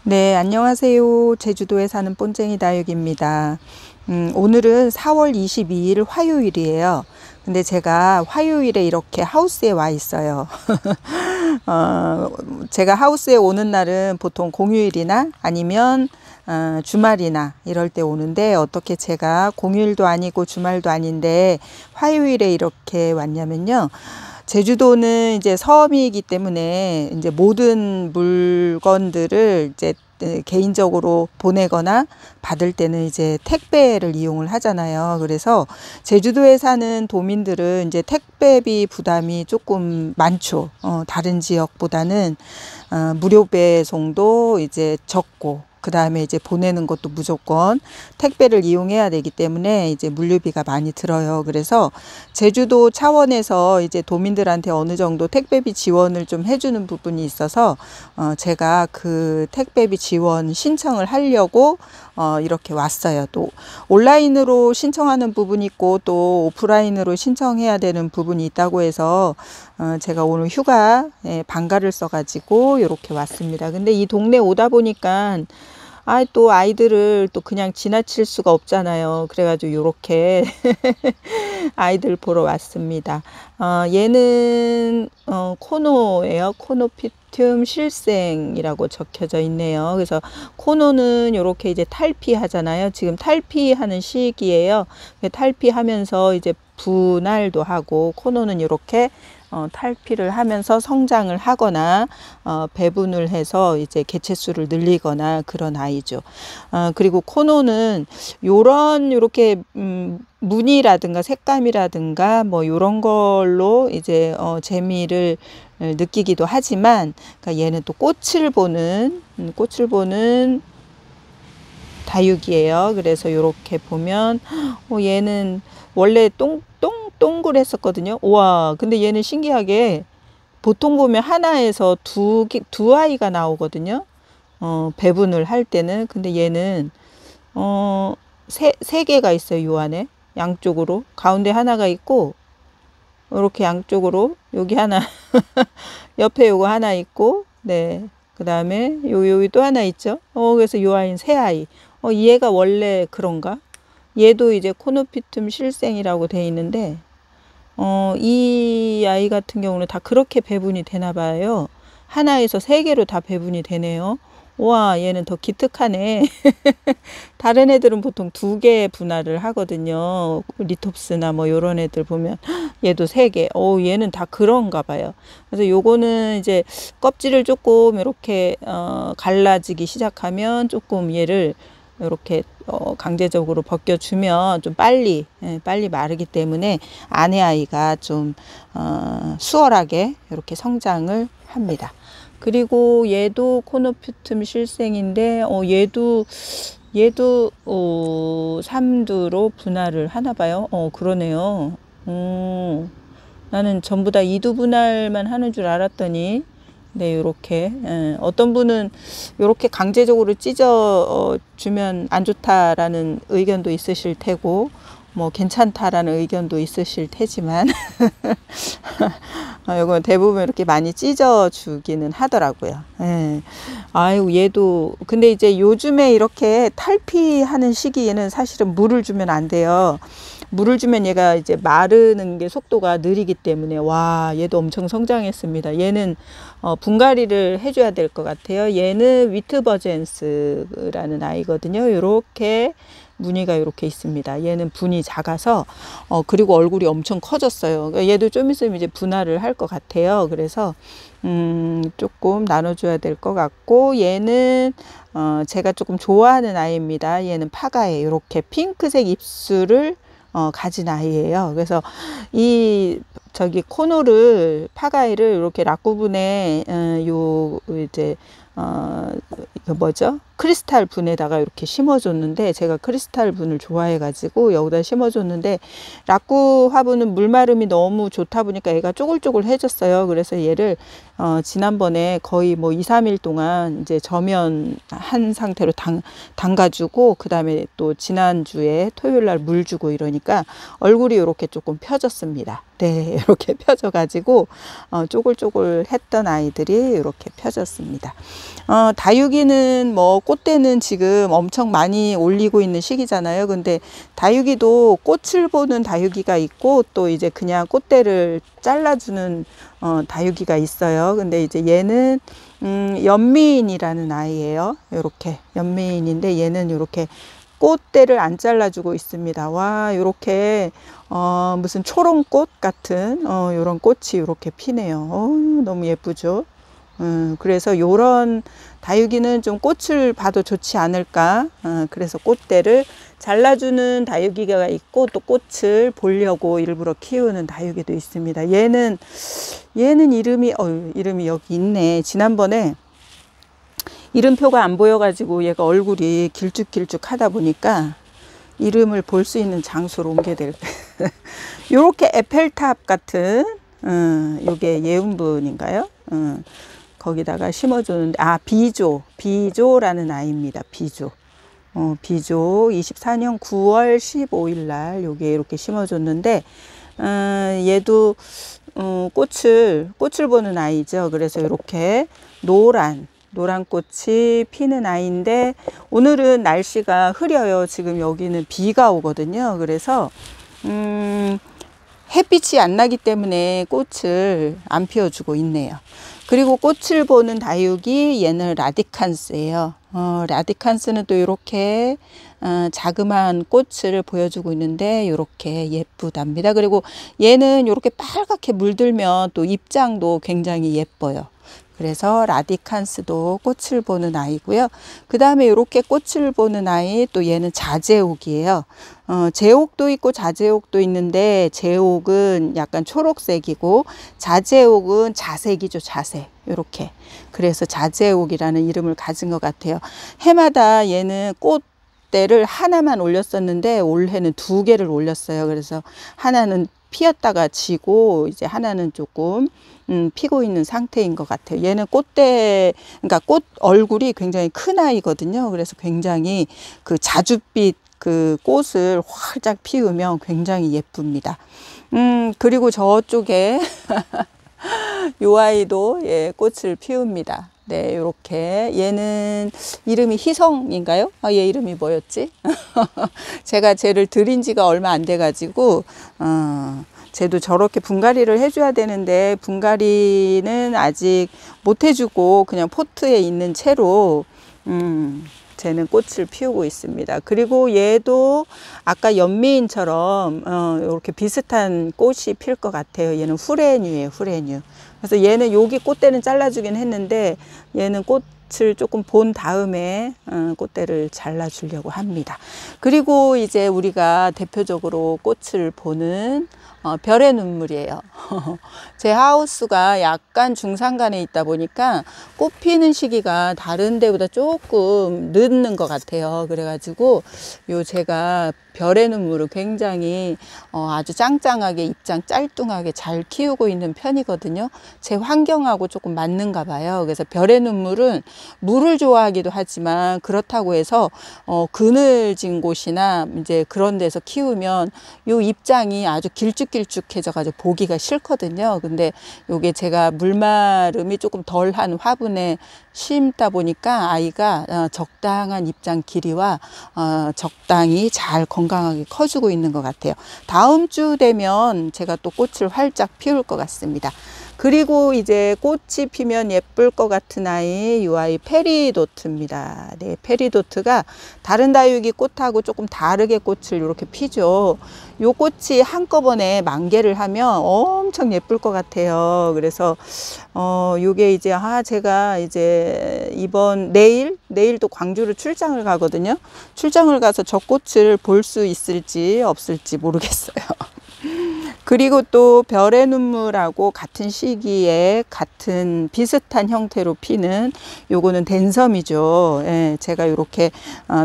네, 안녕하세요. 제주도에 사는 뽐쟁이 다육입니다. 오늘은 4월 22일 화요일이에요. 근데 제가 화요일에 이렇게 하우스에 와 있어요. 어, 제가 하우스에 오는 날은 보통 공휴일이나 아니면 주말이나 이럴 때 오는데, 어떻게 제가 공휴일도 아니고 주말도 아닌데 화요일에 이렇게 왔냐면요. 제주도는 이제 섬이기 때문에 이제 모든 물건들을 이제 개인적으로 보내거나 받을 때는 이제 택배를 이용을 하잖아요. 그래서 제주도에 사는 도민들은 이제 택배비 부담이 조금 많죠. 다른 지역보다는 무료 배송도 이제 적고, 그 다음에 이제 보내는 것도 무조건 택배를 이용해야 되기 때문에 이제 물류비가 많이 들어요. 그래서 제주도 차원에서 이제 도민들한테 어느 정도 택배비 지원을 좀 해주는 부분이 있어서 제가 그 택배비 지원 신청을 하려고 이렇게 왔어요. 또 온라인으로 신청하는 부분이 있고 또 오프라인으로 신청해야 되는 부분이 있다고 해서 제가 오늘 휴가에 방가를 써가지고 이렇게 왔습니다. 근데 이 동네 오다 보니까 또 아이들을 또 그냥 지나칠 수가 없잖아요. 그래가지고 요렇게 아이들 보러 왔습니다. 얘는 코노예요. 코노피툼 실생이라고 적혀져 있네요. 그래서 코노는 요렇게 이제 탈피하잖아요. 지금 탈피하는 시기예요. 탈피하면서 이제 분할도 하고, 코노는 이렇게 탈피를 하면서 성장을 하거나 배분을 해서 이제 개체수를 늘리거나 그런 아이죠. 그리고 코노는 요렇게 무늬라든가 색감이라든가 뭐 요런 걸로 이제 재미를 느끼기도 하지만, 그러니까 얘는 또 꽃을 보는 다육이에요. 그래서 이렇게 보면 얘는 원래 동글했었거든요. 와, 근데 얘는 신기하게 보통 보면 하나에서 두 아이가 나오거든요. 배분을 할 때는. 근데 얘는 세 개가 있어요. 요 안에 양쪽으로 가운데 하나가 있고, 이렇게 양쪽으로 여기 하나 옆에 요거 하나 있고, 네, 그 다음에 여기 또 하나 있죠. 그래서 요 아이는 세 아이. 얘가 원래 그런가? 얘도 이제 코노피툼 실생이라고 돼 있는데, 이 아이 같은 경우는 다 그렇게 배분이 되나 봐요. 하나에서 세 개로 다 배분이 되네요. 와, 얘는 더 기특하네. 다른 애들은 보통 두 개 분할을 하거든요. 리톱스나 뭐 요런 애들 보면 얘도 세 개. 얘는 다 그런가 봐요. 그래서 요거는 이제 껍질을 조금 이렇게 갈라지기 시작하면 조금 얘를 이렇게 강제적으로 벗겨주면 좀 빨리 마르기 때문에 아내 아이가 좀 수월하게 이렇게 성장을 합니다. 그리고 얘도 코노피툼 실생인데 얘도 3두로 분할을 하나 봐요. 그러네요. 나는 전부 다 2두 분할만 하는 줄 알았더니, 네, 요렇게 어떤 분은 요렇게 강제적으로 찢어 주면 안 좋다라는 의견도 있으실 테고, 뭐 괜찮다라는 의견도 있으실 테지만 이건 대부분 이렇게 많이 찢어 주기는 하더라고요. 아유, 얘도 근데 이제 요즘에 이렇게 탈피하는 시기에는 사실은 물을 주면 안 돼요. 물을 주면 얘가 이제 마르는 게 속도가 느리기 때문에, 와, 얘도 엄청 성장했습니다. 얘는 분갈이를 해줘야 될 것 같아요. 얘는 위트버젠스라는 아이거든요. 요렇게 무늬가 이렇게 있습니다. 얘는 분이 작아서 그리고 얼굴이 엄청 커졌어요. 그러니까 얘도 좀 있으면 이제 분할을 할 것 같아요. 그래서 조금 나눠줘야 될 것 같고, 얘는 제가 조금 좋아하는 아이입니다. 얘는 파가에 이렇게 핑크색 입술을 가진 아이예요. 그래서 코노를 파가이를 이렇게 락 부분에 이거 뭐죠? 크리스탈 분에다가 이렇게 심어줬는데, 제가 크리스탈 분을 좋아해가지고 여기다 심어줬는데, 라꾸 화분은 물마름이 너무 좋다 보니까 얘가 쪼글쪼글해졌어요. 그래서 얘를 지난번에 거의 뭐 2, 3일 동안 이제 저면한 상태로 담가주고, 그 다음에 또 지난주에 토요일 날 물 주고 이러니까 얼굴이 이렇게 조금 펴졌습니다. 네, 이렇게 펴져가지고 쪼글쪼글 했던 아이들이 이렇게 펴졌습니다. 다육이는 뭐 꽃대는 지금 엄청 많이 올리고 있는 시기잖아요. 근데 다육이도 꽃을 보는 다육이가 있고, 또 이제 그냥 꽃대를 잘라주는 다육이가 있어요. 근데 이제 얘는 연미인이라는 아이예요. 요렇게 연미인인데, 얘는 요렇게 꽃대를 안 잘라주고 있습니다. 와, 요렇게 무슨 초롱꽃 같은 요런 꽃이 이렇게 피네요. 너무 예쁘죠. 그래서 요런 다육이는 좀 꽃을 봐도 좋지 않을까. 그래서 꽃대를 잘라주는 다육이가 있고, 또 꽃을 보려고 일부러 키우는 다육이도 있습니다. 얘는 이름이 여기 있네. 지난번에 이름표가 안 보여가지고 얘가 얼굴이 길쭉길쭉 하다 보니까 이름을 볼 수 있는 장소로 옮겨야 될 거예요. 요렇게 에펠탑 같은 요게 예운분인가요? 거기다가 심어주는데, 비조라는 아이입니다. 비조 24년 9월 15일 날 요게 이렇게 심어줬는데, 얘도 꽃을 보는 아이죠. 그래서 이렇게 노란 꽃이 피는 아이인데, 오늘은 날씨가 흐려요. 지금 여기는 비가 오거든요. 그래서 햇빛이 안 나기 때문에 꽃을 안 피워주고 있네요. 그리고 꽃을 보는 다육이 얘는 라디칸스예요. 라디칸스는 또 이렇게 자그마한 꽃을 보여주고 있는데, 이렇게 예쁘답니다. 그리고 얘는 이렇게 빨갛게 물들면 또 입장도 굉장히 예뻐요. 그래서 라디칸스도 꽃을 보는 아이고요. 그 다음에 이렇게 꽃을 보는 아이, 또 얘는 자제옥이에요. 제옥도 있고 자제옥도 있는데, 제옥은 약간 초록색이고 자제옥은 자색이죠. 자색. 이렇게. 그래서 자제옥이라는 이름을 가진 것 같아요. 해마다 얘는 꽃대를 하나만 올렸었는데, 올해는 2개를 올렸어요. 그래서 하나는 피었다가 지고, 이제 하나는 조금 피고 있는 상태인 것 같아요. 얘는 그러니까 꽃 얼굴이 굉장히 큰 아이거든요. 그래서 굉장히 그 자줏빛 그 꽃을 활짝 피우면 굉장히 예쁩니다. 그리고 저쪽에 요 아이도 꽃을 피웁니다. 네, 요렇게. 얘는 이름이 희성인가요? 얘 이름이 뭐였지? 제가 쟤를 들인 지가 얼마 안 돼가지고, 쟤도 저렇게 분갈이를 해줘야 되는데, 분갈이는 아직 못 해주고 그냥 포트에 있는 채로 쟤는 꽃을 피우고 있습니다. 그리고 얘도 아까 연미인처럼 이렇게 비슷한 꽃이 필 것 같아요. 얘는 후레뉴예요. 후레뉴. 그래서 얘는 여기 꽃대는 잘라주긴 했는데, 얘는 꽃을 조금 본 다음에 꽃대를 잘라주려고 합니다. 그리고 이제 우리가 대표적으로 꽃을 보는 별의 눈물이에요. 제 하우스가 약간 중산간에 있다 보니까 꽃 피는 시기가 다른 데보다 조금 늦는 것 같아요. 그래가지고 제가 별의 눈물을 굉장히 아주 짱짱하게, 입장 짤뚱하게 잘 키우고 있는 편이거든요. 제 환경하고 조금 맞는가 봐요. 그래서 별의 눈물은 물을 좋아하기도 하지만, 그렇다고 해서 그늘진 곳이나 이제 그런 데서 키우면 요 입장이 아주 길쭉길쭉해져 가지고 보기가 싫거든요. 근데 요게 제가 물마름이 조금 덜한 화분에 심다 보니까 아이가 적당한 입장 길이와 적당히 잘 건강하게 커주고 있는 것 같아요. 다음 주 되면 제가 또 꽃을 활짝 피울 것 같습니다. 그리고 이제 꽃이 피면 예쁠 것 같은 아이, 이 아이 페리도트입니다. 네, 페리도트가 다른 다육이 꽃하고 조금 다르게 꽃을 이렇게 피죠. 요 꽃이 한꺼번에 만개를 하면 엄청 예쁠 것 같아요. 그래서 요게 이제 제가 이제 내일 또 광주를 출장을 가거든요. 출장을 가서 저 꽃을 볼 수 있을지 없을지 모르겠어요. 그리고 또 별의 눈물하고 같은 시기에 같은 비슷한 형태로 피는 요거는 댄섬이죠. 예, 제가 이렇게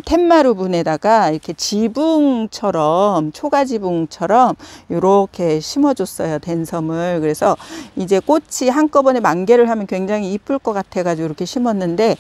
텐마루 분에다가 이렇게 지붕처럼 초가 지붕처럼 이렇게 심어줬어요. 댄섬을. 그래서 이제 꽃이 한꺼번에 만개를 하면 굉장히 이쁠 것 같아 가지고 이렇게 심었는데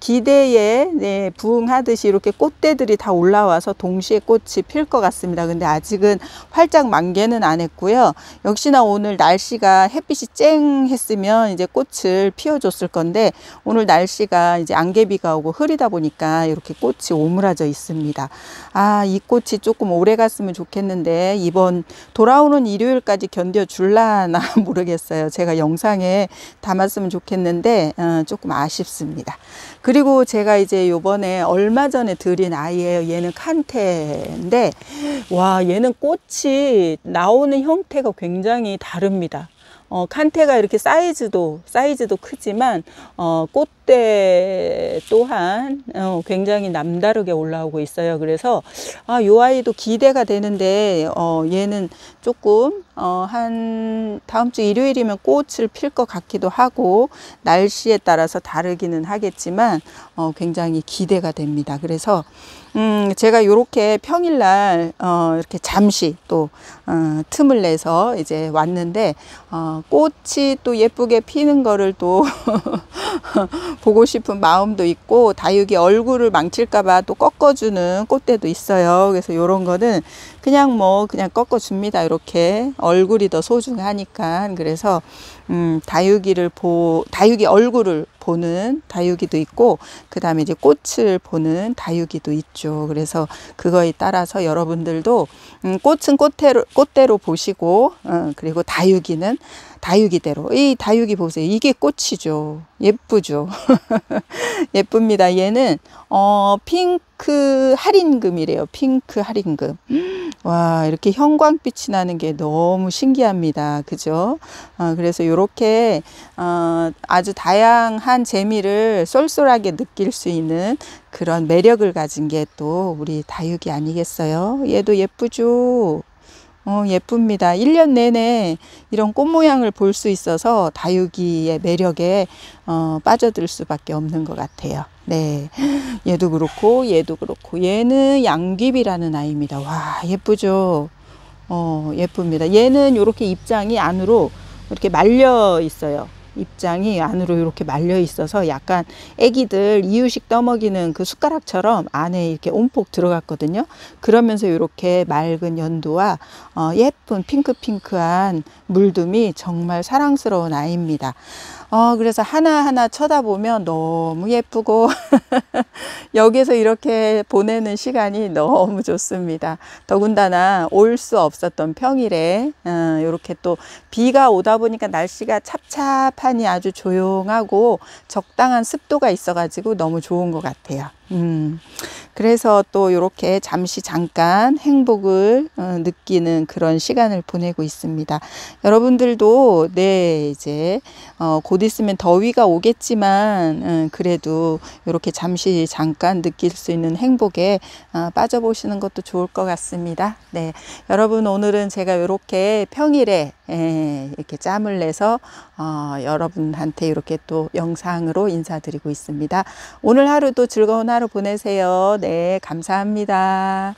기대에 네, 부응하듯이 이렇게 꽃대들이 다 올라와서 동시에 꽃이 필 것 같습니다. 근데 아직은 활짝 만개는 안 했고요. 역시나 오늘 날씨가 햇빛이 쨍했으면 이제 꽃을 피워줬을 건데 오늘 날씨가 이제 안개비가 오고 흐리다 보니까 이렇게 꽃이 오므라져 있습니다. 아, 이 꽃이 조금 오래 갔으면 좋겠는데 이번 돌아오는 일요일까지 견뎌줄라나 모르겠어요. 제가 영상에 담았으면 좋겠는데 조금 아쉽습니다. 그리고 제가 이제 요번에 얼마 전에 들인 아이예요. 얘는 칸테인데 와, 얘는 꽃이 나오는 형태가 굉장히 다릅니다. 칸테가 이렇게 사이즈도 크지만 꽃대 또한 굉장히 남다르게 올라오고 있어요. 그래서 요 아이도 기대가 되는데 얘는 조금 한 다음 주 일요일이면 꽃을 필 것 같기도 하고 날씨에 따라서 다르기는 하겠지만 굉장히 기대가 됩니다. 그래서 제가 요렇게 평일날 이렇게 잠시 또 틈을 내서 이제 왔는데 꽃이 또 예쁘게 피는 거를 또 보고 싶은 마음도 있고 다육이 얼굴을 망칠까봐 또 꺾어주는 꽃대도 있어요. 그래서 요런 거는 그냥 그냥 꺾어줍니다. 이렇게 얼굴이 더 소중하니까. 그래서 다육이 얼굴을 보는 다육이도 있고 그 다음에 이제 꽃을 보는 다육이도 있죠. 그래서 그거에 따라서 여러분들도 꽃은 꽃대로 보시고 그리고 다육이는 다육이대로. 이 다육이 보세요. 이게 꽃이죠. 예쁘죠. 예쁩니다. 얘는 핑크 할인금이래요. 핑크 할인금. 와, 이렇게 형광빛이 나는 게 너무 신기합니다. 그죠? 그래서 이렇게 아주 다양한 재미를 쏠쏠하게 느낄 수 있는 그런 매력을 가진 게 또 우리 다육이 아니겠어요? 얘도 예쁘죠? 예쁩니다. 1년 내내 이런 꽃 모양을 볼 수 있어서 다육이의 매력에 빠져들 수밖에 없는 것 같아요. 네, 얘도 그렇고 얘도 그렇고 얘는 양귀비라는 아이입니다. 와, 예쁘죠? 예쁩니다. 얘는 이렇게 입장이 안으로 이렇게 말려 있어요. 입장이 안으로 이렇게 말려 있어서 약간 애기들 이유식 떠먹이는 그 숟가락처럼 안에 이렇게 온폭 들어갔거든요. 그러면서 이렇게 맑은 연두와 예쁜 핑크핑크한 물듬이 정말 사랑스러운 아이입니다. 그래서 하나하나 쳐다보면 너무 예쁘고 여기서 이렇게 보내는 시간이 너무 좋습니다. 더군다나 올 수 없었던 평일에 이렇게 또 비가 오다 보니까 날씨가 찹찹하니 아주 조용하고 적당한 습도가 있어 가지고 너무 좋은 것 같아요. 그래서 또 이렇게 잠깐 행복을 느끼는 그런 시간을 보내고 있습니다. 여러분들도 이제 곧 있으면 더위가 오겠지만 그래도 이렇게 잠깐 느낄 수 있는 행복에 빠져보시는 것도 좋을 것 같습니다. 네, 여러분 오늘은 제가 이렇게 평일에 이렇게 짬을 내서 여러분한테 이렇게 또 영상으로 인사드리고 있습니다. 오늘 하루도 즐거운 하루 보내세요. 네, 감사합니다.